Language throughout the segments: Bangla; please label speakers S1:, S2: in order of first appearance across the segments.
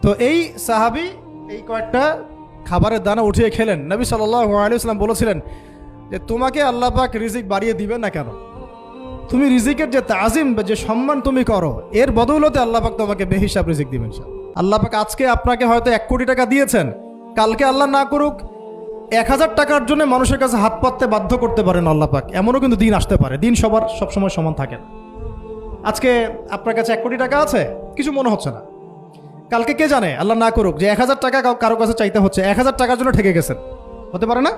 S1: তো এই সাহাবী এই কয়েকটা খাবারের দানা উঠিয়ে খেলেন। নবী সাল্লাল্লাহু আলাইহি ওয়াসাল্লাম বলেছিলেন যে তোমাকে আল্লাহ পাক রিজিক বাড়িয়ে দিবেন না কেন? তুমি রিজিকের যে তাজিম বা যে সম্মান তুমি করো, এর বদৌলতে আল্লাহ পাক তোমাকে বেহিসাব রিজিক দিবেন। আল্লাহ পাক আজকে আপনাকে হয়তো 1 কোটি টাকা দিয়েছেন, কালকে আল্লাহ না করুক 1000 টাকার জন্য মানুষের কাছে হাত পাততে বাধ্য করতে পারেন আল্লাহ পাক। এমনও কিন্তু দিন আসতে পারে, দিন সবার সবসময় সমান থাকে না। আজকে আপনার কাছে 1 কোটি টাকা আছে, কিছু মনে হচ্ছে না। কালকে কে জানে, আল্লাহ না করুক, যে 1000 টাকা কারো কাছে চাইতে হচ্ছে, 1000 টাকার জন্য ঠেকে গেছেন, হতে পারে না?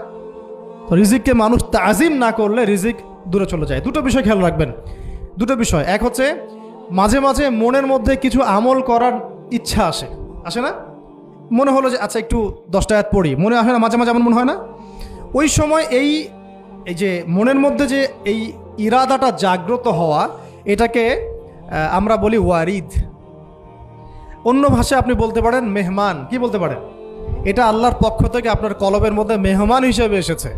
S1: তো রিজিককে মানুষ তাজিম না করলে রিজিক দূরে চলে যায়। দুটো বিষয় খেয়াল রাখবেন, দুটো বিষয়। এক হচ্ছে মাঝে মাঝে মনের মধ্যে কিছু আমল করার ইচ্ছা আসে না? মনে হলো যে আচ্ছা একটু 10টা আয়াত পড়ি, মনে আসে না মাঝে মাঝে? এমন মনে হয় না? ওই সময় এই যে মনের মধ্যে যে এই ইরাদাটা জাগ্রত হওয়া, এটাকে আমরা বলি ওয়ারিদ। অন্য ভাষায় আপনি বলতে পারেন মেহমান। কি বলতে পারেন? এটা আল্লাহর পক্ষ থেকে আপনার কলবের মধ্যে মেহমান হিসেবে এসেছে।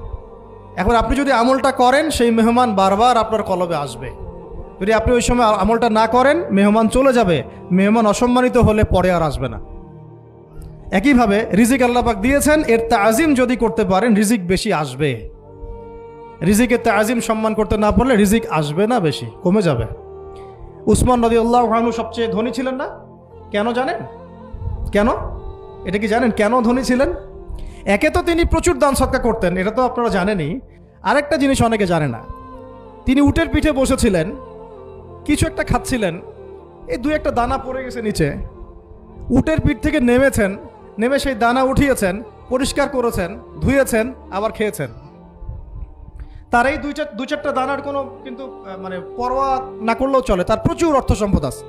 S1: এখন আপনি যদি আমলটা করেন, সেই মেহমান বারবার আপনার কলবে আসবে। যদি আপনি ওই সময় আমলটা না করেন, মেহমান চলে যাবে, মেহমান অসম্মানিত হলে পরে আর আসবে না। একইভাবে রিজিক আল্লাহ পাক দিয়েছেন, এর তাজিম যদি করতে পারেন রিজিক বেশি আসবে। রিজিকের তাজিম সম্মান করতে না পারলে রিজিক আসবে না, বেশি কমে যাবে। উসমান রাদিয়াল্লাহু আনহু সবচেয়ে ধনী ছিলেন না? কেন জানেন? কেন? এটা কি জানেন কেন ধনী ছিলেন? একে তো তিনি প্রচুর দান সদকা করতেন, এটা তো আপনারা জানেনই। আরেকটা জিনিস অনেকে জানে না, তিনি উটের পিঠে বসেছিলেন, কিছু একটা খাচ্ছিলেন, এই 2-1টা দানা পড়ে গেছে নিচে। উটের পিঠ থেকে নেমেছেন, নেমে সেই দানা উঠিয়েছেন, পরিষ্কার করেছেন, ধুয়েছেন, আবার খেয়েছেন। তার এই 2-4টা দানার কোনো কিন্তু মানে পরোয়া না করলেও চলে, তার প্রচুর অর্থ সম্পদ আছে।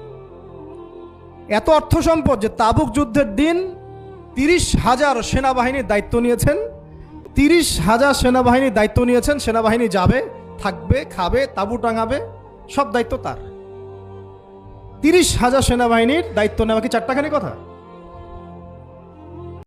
S1: এত অর্থ সম্পদ যে তাবুক যুদ্ধের দিন 30,000 সেনাবাহিনীর দায়িত্ব নিয়েছেন। 30,000 সেনাবাহিনীর দায়িত্ব নিয়েছেন। সেনাবাহিনী যাবে, থাকবে, খাবে, তাঁবু টাঙাবে, সব দায়িত্ব তার। 30,000 সেনাবাহিনীর দায়িত্ব নেওয়া কি চারটাখানি কথা?